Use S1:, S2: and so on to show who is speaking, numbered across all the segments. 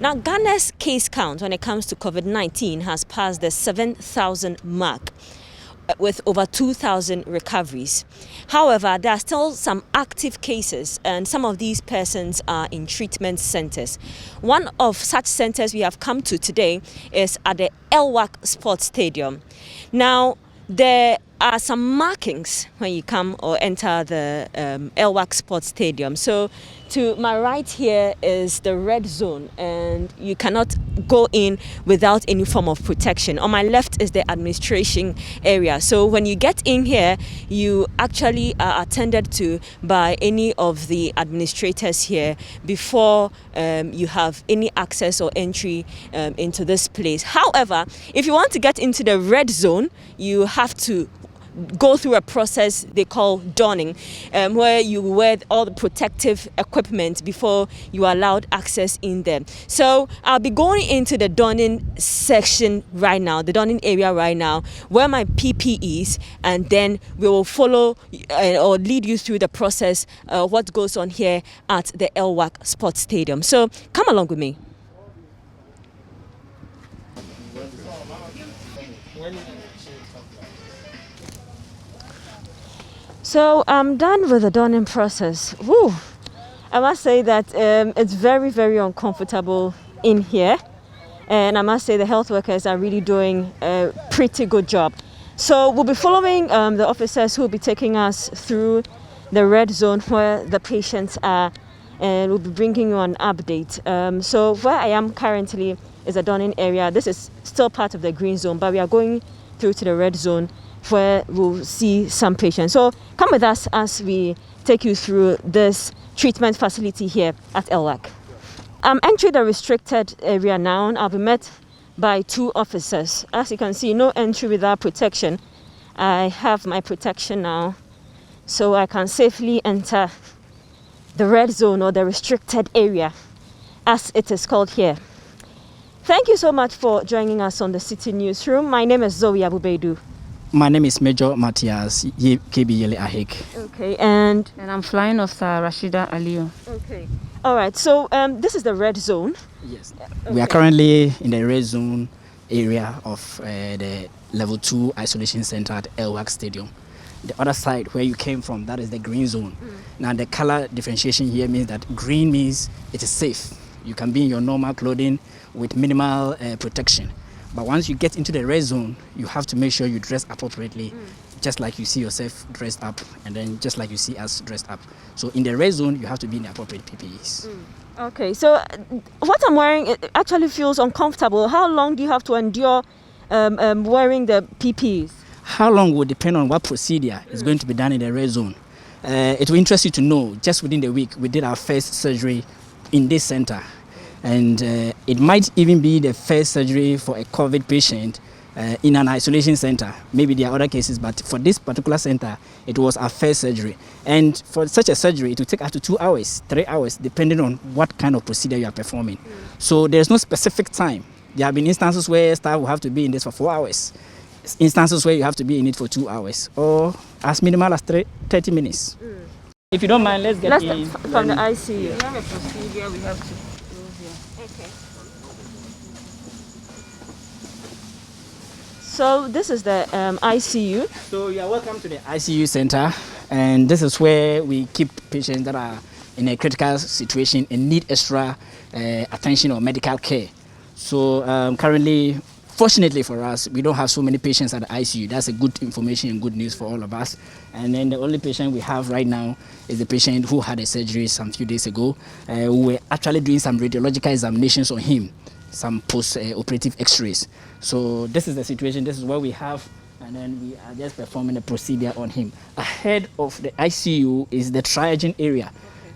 S1: Now, Ghana's case count when it comes to COVID-19 has passed the 7,000 mark, with over 2,000 recoveries. However, there are still some active cases, and some of these persons are in treatment centers. One of such centers we have come to today is at the El-Wak Sports Stadium. Now, there are some markings when you come or enter the El-Wak Sports Stadium. So to my right here is the red zone, and you cannot go in without any form of protection. On my left is the administration area. So when you get in here, you actually are attended to by any of the administrators here before you have any access or entry into this place. However, if you want to get into the red zone, you have to go through a process they call donning, where you wear all the protective equipment before you are allowed access in there. So I'll be going into the donning section right now, the donning area right now, where my PPEs, and then we will follow or lead you through the process what goes on here at the El-Wak Sports Stadium. So come along with me. So I'm done with the donning process. Woo! I must say that it's very, very uncomfortable in here. And I must say the health workers are really doing a pretty good job. So we'll be following the officers who will be taking us through the red zone where the patients are, and we'll be bringing you an update. So where I am currently is the donning area. This is still part of the green zone, but we are going through to the red zone where we'll see some patients. So come with us as we take you through this treatment facility here at El-Wak. I'm entering the restricted area now. I'll be met by two officers. As you can see, no entry without protection. I have my protection now, so I can safely enter the red zone, or the restricted area, as it is called here. Thank you so much for joining us on the Citi Newsroom. My name is Zoe Abu-Baidoo.
S2: My name is Major Matthias KB Ahik.
S1: Okay, and
S3: I'm Flying Officer Rashida Aliyu.
S1: Okay, all right. So this is the red zone.
S2: Yes, okay. We are currently in the red zone area of the level 2 isolation center at El-Wak Stadium. The other side where you came from, that is the green zone. Now the color differentiation here means that green means it is safe. You can be in your normal clothing with minimal protection. But once you get into the red zone, you have to make sure you dress appropriately, just like you see yourself dressed up, and then just like you see us dressed up. So in the red zone, you have to be in the appropriate PPEs.
S1: Okay, so what I'm wearing, it actually feels uncomfortable. How long do you have to endure wearing the PPEs?
S2: How long will depend on what procedure is going to be done in the red zone. It will interest you to know, just within the week, we did our first surgery in this center. And it might even be the first surgery for a COVID patient in an isolation center. Maybe there are other cases, but for this particular center, it was our first surgery. And for such a surgery, it will take up to 2 hours, 3 hours, depending on what kind of procedure you are performing. So there's no specific time. There have been instances where staff will have to be in this for 4 hours, instances where you have to be in it for 2 hours, or as minimal as 30 minutes. If you don't mind, let's get in.
S1: From the ICU.
S3: We have a procedure we have to.
S1: Okay. So this is the ICU.
S2: So you are welcome to the ICU center, and this is where we keep patients that are in a critical situation and need extra attention or medical care. So currently, fortunately for us, we don't have so many patients at the ICU. That's a good information and good news for all of us. And then the only patient we have right now is the patient who had a surgery some few days ago. We were actually doing some radiological examinations on him, some post-operative x-rays. So this is the situation, this is what we have, and then we are just performing a procedure on him. Ahead of the ICU is the triaging area.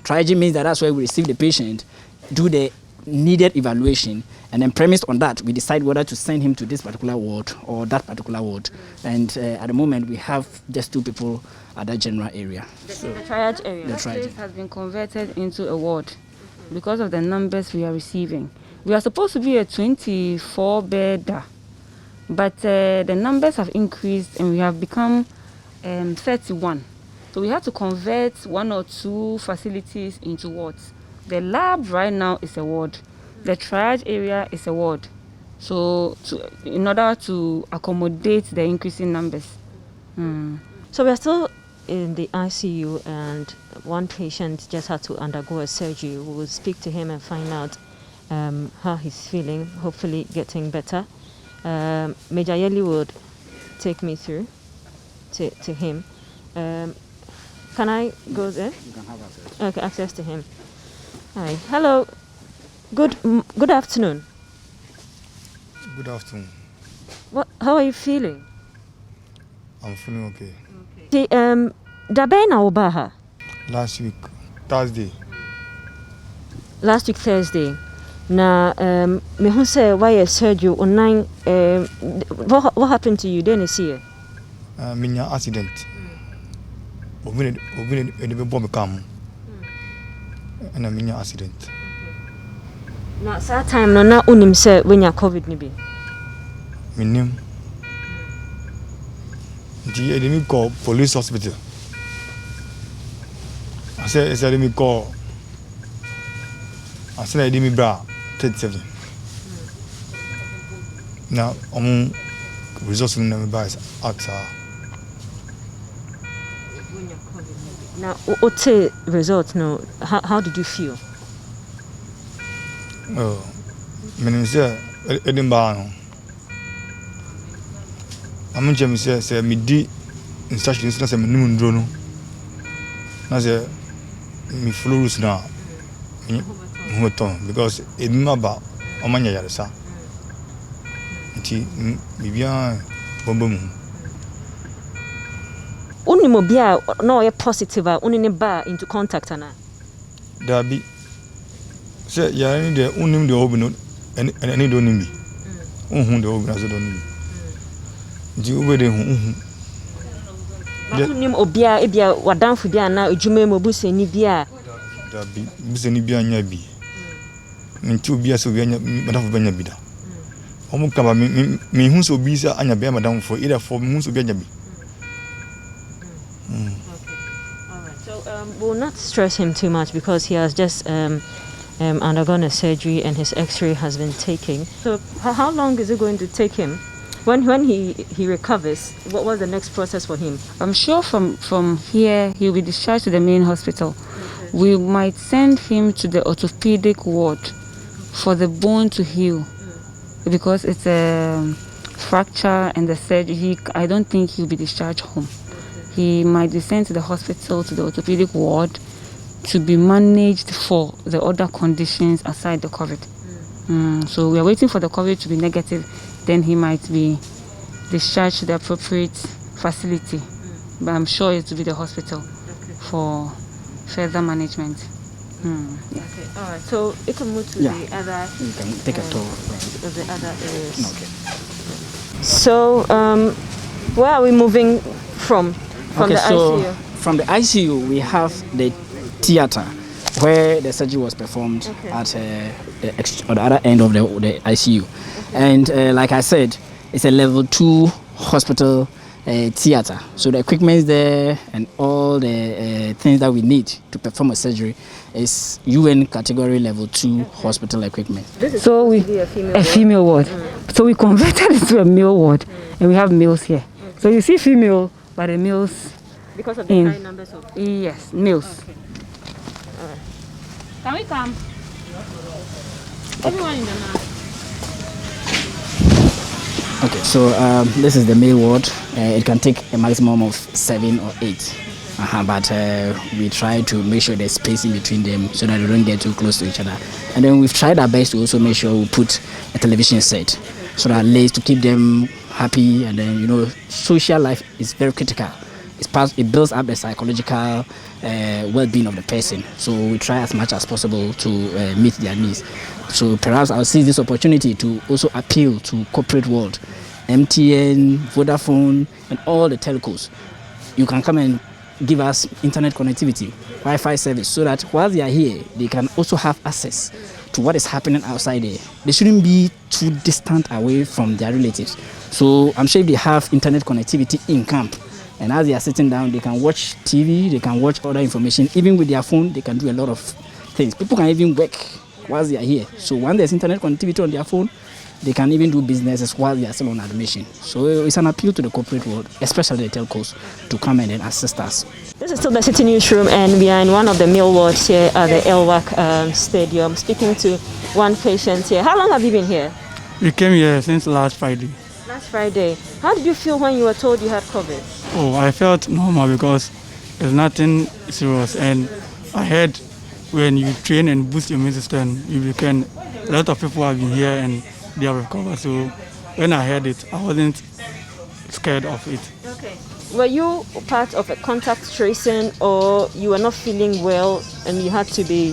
S2: Triaging means that that's where we receive the patient, do the needed evaluation, and then premised on that, we decide whether to send him to this particular ward or that particular ward. And at the moment, we have just 2 people at that general area.
S1: The triage area.
S3: The triage has been converted into a ward because of the numbers we are receiving. We are supposed to be a 24-bedder, but the numbers have increased and we have become 31. So we have to convert 1 or 2 facilities into wards. The lab right now is a ward. The triage area is a ward. So in order to accommodate the increasing numbers.
S1: So we are still in the ICU, and one patient just had to undergo a surgery. We will speak to him and find out how he's feeling, hopefully getting better. Major Yeli would take me through to him. Can I go there?
S2: You can have access.
S1: Okay, access to him. Hi. Hello. Good afternoon.
S4: Good afternoon.
S1: How are you feeling?
S4: I'm feeling okay.
S1: Dabena Obaha.
S4: Last week, Thursday,
S1: Last week Thursday. Na me hu say why surgery online. What happened to you then this year?
S4: minya accident. Obine be bomb come. And a minya accident.
S1: Na that time no na unim say when you COVID ni bi.
S4: Minim. Let me call police hospital. I said let me call. I said let me bra 37. Now results in the buy at
S1: Now what result no how did you feel?
S4: Minim say Edinburgh. I'm just say me di instructions na say me nim ndro no. Na say me follow rules na. Me because it ma ba omanya yaresa. Nti bibia bombo mu.
S1: Uni mo bia no ye positive uni ne ba into contact ana.
S4: There be say ya ni de unim de obi no any do nim bi. Unhu de obi na so do nim. Nti ube de hu.
S1: Ba unim obia ebia wadanfo bia na adwuma mu busani bia.
S4: There be busani bia nya bi. Nti obia so bia nya madafo banya bi da. Omo kaba me hu so bi sa anya bia madamfo either for me hu so bia nya bi.
S1: Okay. All right. So we'll not stress him too much because he has just undergone a surgery and his X-ray has been taken. So how long is it going to take him? When he recovers, what was the next process for him?
S3: I'm sure from here he'll be discharged to the main hospital. Okay. We might send him to the orthopedic ward for the bone to heal because it's a fracture and the surgery. I don't think he'll be discharged home. He might be sent to the hospital, to the orthopedic ward, to be managed for the other conditions aside the COVID. So we are waiting for the COVID to be negative. Then he might be discharged to the appropriate facility. But I'm sure it will be the hospital for further management.
S1: Yeah. Okay. All right. So it can move to the other.
S2: You can take a tour
S1: of the other areas.
S2: Okay.
S1: So where are we moving from? From the ICU.
S2: From the ICU, we have the theater where the surgery was performed at the other end of the ICU. And like I said, it's a level 2 hospital theater. So the equipment there and all the things that we need to perform a surgery is UN category level 2 hospital equipment.
S3: So we a female ward. So we converted it to a male ward, and we have males here. So you see female, but the males.
S1: Because of the high numbers of.
S3: Yes, males.
S1: Okay. All right. Can we come? Everyone in the night.
S2: Okay, so this is the male ward. It can take a maximum of 7 or 8. But we try to make sure there's space in between them so that they don't get too close to each other. And then we've tried our best to also make sure we put a television set so that at least to keep them happy. And then, social life is very critical. It builds up the psychological well-being of the person. So we try as much as possible to meet their needs. So perhaps I'll seize this opportunity to also appeal to corporate world, MTN, Vodafone, and all the telcos. You can come and give us internet connectivity, Wi-Fi service, so that while they are here, they can also have access to what is happening outside there. They shouldn't be too distant away from their relatives. So I'm sure if they have internet connectivity in camp, and as they are sitting down, they can watch TV, they can watch other information. Even with their phone, they can do a lot of things. People can even work whilst they are here. So when there's internet connectivity on their phone, they can even do businesses while they are still on admission. So it's an appeal to the corporate world, especially the telcos, to come in and assist us.
S1: This is still the Citi Newsroom, and we are in one of the meal wards here at the El-Wak Stadium, speaking to one patient here. How long have you been here?
S5: We came here since last Friday.
S1: Last Friday. How did you feel when you were told you had COVID?
S5: Oh, I felt normal because there's nothing serious. And I heard when you train and boost your immune system, you can. A lot of people have been here and they have recovered. So when I heard it, I wasn't scared of it.
S1: Okay. Were you part of a contact tracing, or you were not feeling well and you had to be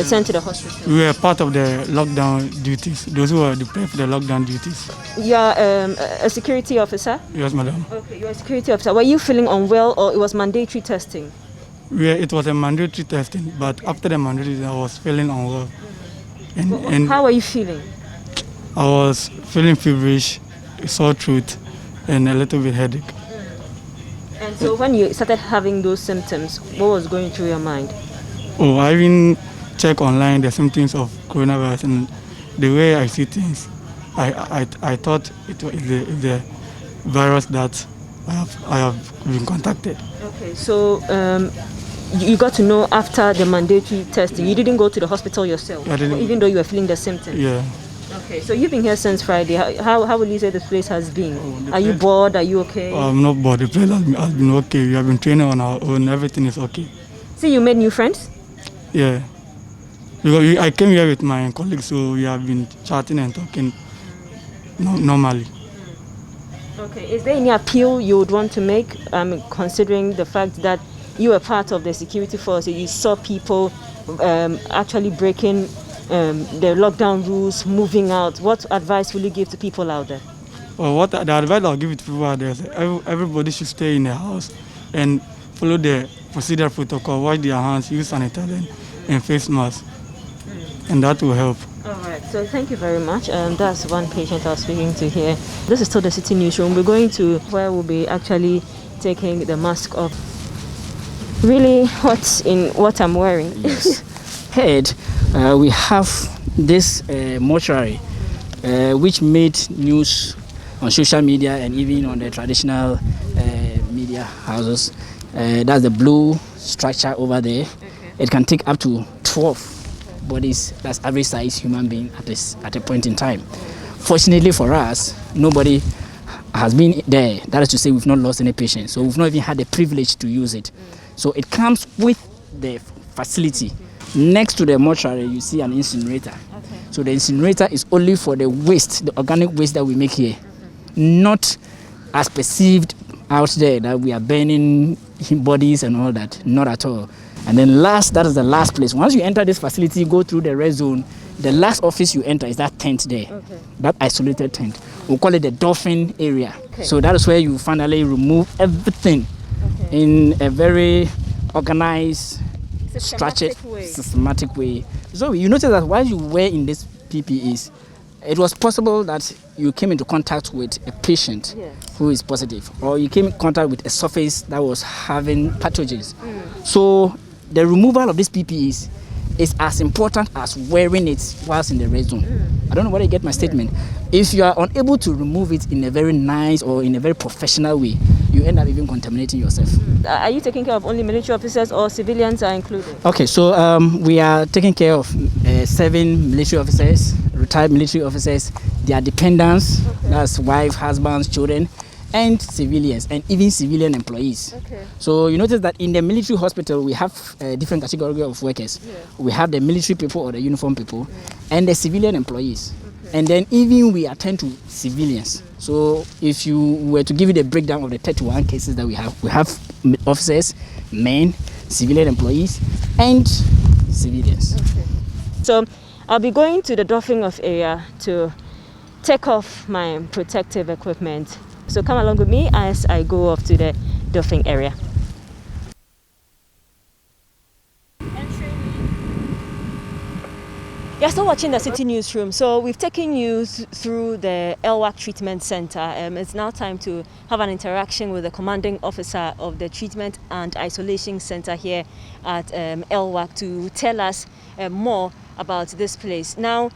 S1: sent to the hospital?
S5: We were part of the lockdown duties, those who were prepared for the lockdown duties.
S1: You are a security officer?
S5: Yes, madam.
S1: Okay, you're a security officer. Were you feeling unwell, or it was mandatory testing?
S5: It was a mandatory testing, but after the mandatory, I was feeling unwell. And
S1: how were you feeling?
S5: I was feeling feverish, sore throat, and a little bit headache.
S1: And so when you started having those symptoms, what was going through your mind?
S5: Oh, I even checked online the symptoms of coronavirus, and the way I see things, I thought it was the virus that I have been contacted.
S1: Okay, so you got to know after the mandatory testing. You didn't go to the hospital yourself, even though you were feeling the symptoms?
S5: Yeah.
S1: Okay, so you've been here since Friday. How will you say this place has been? Are you bored? Are you okay?
S5: I'm not bored. The place has been okay. We have been training on our own. Everything is okay.
S1: See, you made new friends?
S5: Yeah. Because I came here with my colleagues, so we have been chatting and talking normally.
S1: Okay, is there any appeal you would want to make, considering the fact that you were part of the security force, you saw people actually breaking the lockdown rules, moving out? What advice will you give to people out there?
S5: Well, the advice I'll give to people out there is everybody should stay in their house and follow the procedure protocol, wash their hands, use sanitizer and face masks, and that will help.
S1: All right, so thank you very much. That's one patient I was speaking to here. This is still the Citi Newsroom. We're going to where we'll be actually taking the mask off. Really hot in what I'm wearing.
S2: Yes. Head, we have this mortuary, which made news on social media and even on the traditional media houses. That's the blue structure over there. Okay. It can take up to 12 bodies. That's average size human being at a point in time. Fortunately for us, nobody has been there. That is to say, we've not lost any patients. So we've not even had the privilege to use it. So it comes with the facility. Next to the mortuary, you see an incinerator. Okay. So the incinerator is only for the waste, the organic waste that we make here, not as perceived out there that we are burning bodies and all that. Not at all. And then that is the last place. Once you enter this facility, go through the red zone, the last office you enter is that tent there, that isolated tent. We'll call it the dolphin area. Okay. So that is where you finally remove everything in a very organized, structured, systematic way. So you notice that while you were in these PPEs, it was possible that you came into contact with a patient who is positive, or you came in contact with a surface that was having pathogens. So the removal of these PPEs is as important as wearing it whilst in the red zone. I don't know whether you get my statement. If you are unable to remove it in a very nice or in a very professional way, you end up even contaminating yourself.
S1: Are you taking care of only military officers, or civilians are included? Okay,
S2: so we are taking care of 7 military officers, retired military officers, their dependents, that's wife, husbands, children, and civilians, and even civilian employees. So you notice that in the military hospital, we have a different category of workers. We have the military people or the uniform people, and the civilian employees. And then even we attend to civilians. So if you were to give you the breakdown of the 31 cases that we have officers, men, civilian employees, and civilians.
S1: So I'll be going to the doffing off area to take off my protective equipment. So come along with me as I go off to the doffing area. You're still watching the Citi Newsroom. So we've taken you through the El-Wak Treatment Center. It's now time to have an interaction with the commanding officer of the Treatment and Isolation Center here at El-Wak to tell us more about this place. Now,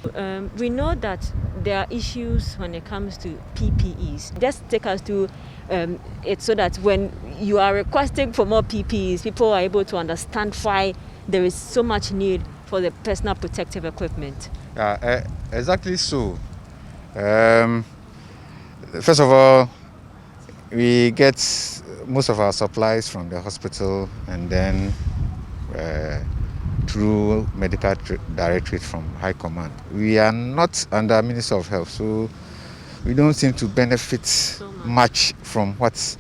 S1: we know that there are issues when it comes to PPEs. Just take us to it so that when you are requesting for more PPEs, people are able to understand why there is so much need for the personal protective equipment.
S6: Exactly so. First of all, we get most of our supplies from the hospital, and then through medical directorate from high command. We are not under Ministry of Health, so we don't seem to benefit so much from what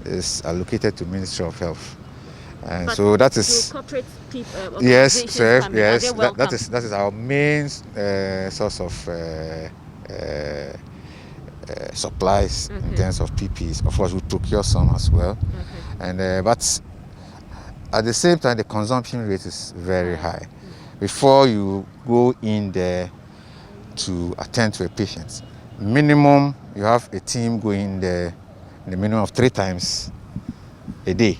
S6: is allocated to Ministry of Health. And
S1: but
S6: so that is
S1: corporate
S6: yes,
S1: yes,
S6: that is our main source of supplies in terms of PPEs. Of course, we procure some as well, and but at the same time, the consumption rate is very high. Before you go in there to attend to a patient, minimum you have a team going there in the minimum of 3 times a day,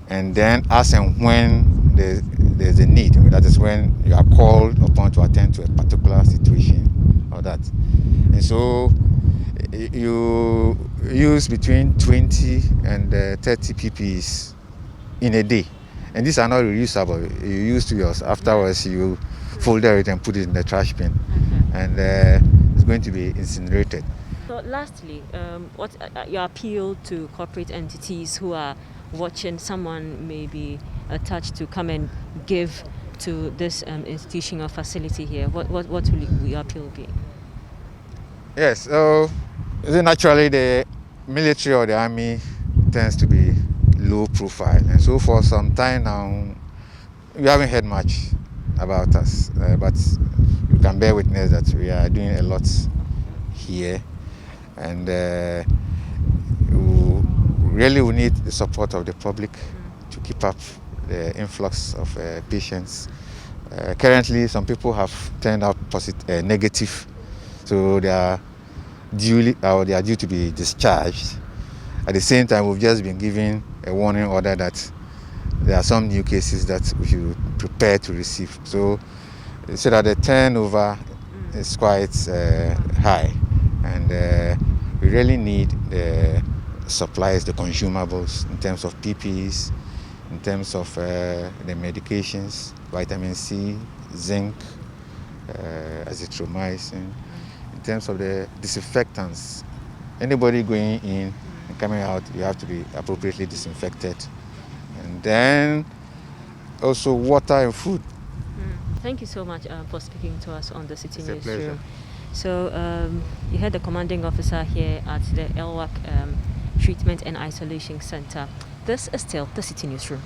S6: and then as and when there's a need, that is when you are called upon to attend to a particular situation or that. And so you use between 20 and 30 PPEs in a day, and these are not reusable. You use to yours. Afterwards, you fold it and put it in the trash bin, and it's going to be incinerated.
S1: So, lastly, what your appeal to corporate entities who are watching someone may be attached to come and give to this institution or facility here? What will your appeal be?
S6: Yes, so naturally the military or the army tends to be low profile, and so for some time now we haven't heard much about us, but you can bear witness that we are doing a lot here, and we need the support of the public to keep up the influx of patients. Currently, some people have turned out negative, so they are due to be discharged. At the same time, we've just been given a warning order that there are some new cases that we should prepare to receive. So that the turnover is quite high, and we really need the supplies, the consumables in terms of PPEs, in terms of the medications, vitamin C, zinc, azithromycin, in terms of the disinfectants. Anybody going in and coming out, you have to be appropriately disinfected. And then also water and food.
S1: Thank you so much for speaking to us on the Citi
S6: It's a pleasure.
S1: Newsroom. So you heard the commanding officer here at the El-Wak Treatment and Isolation Center. This is still the Citi Newsroom.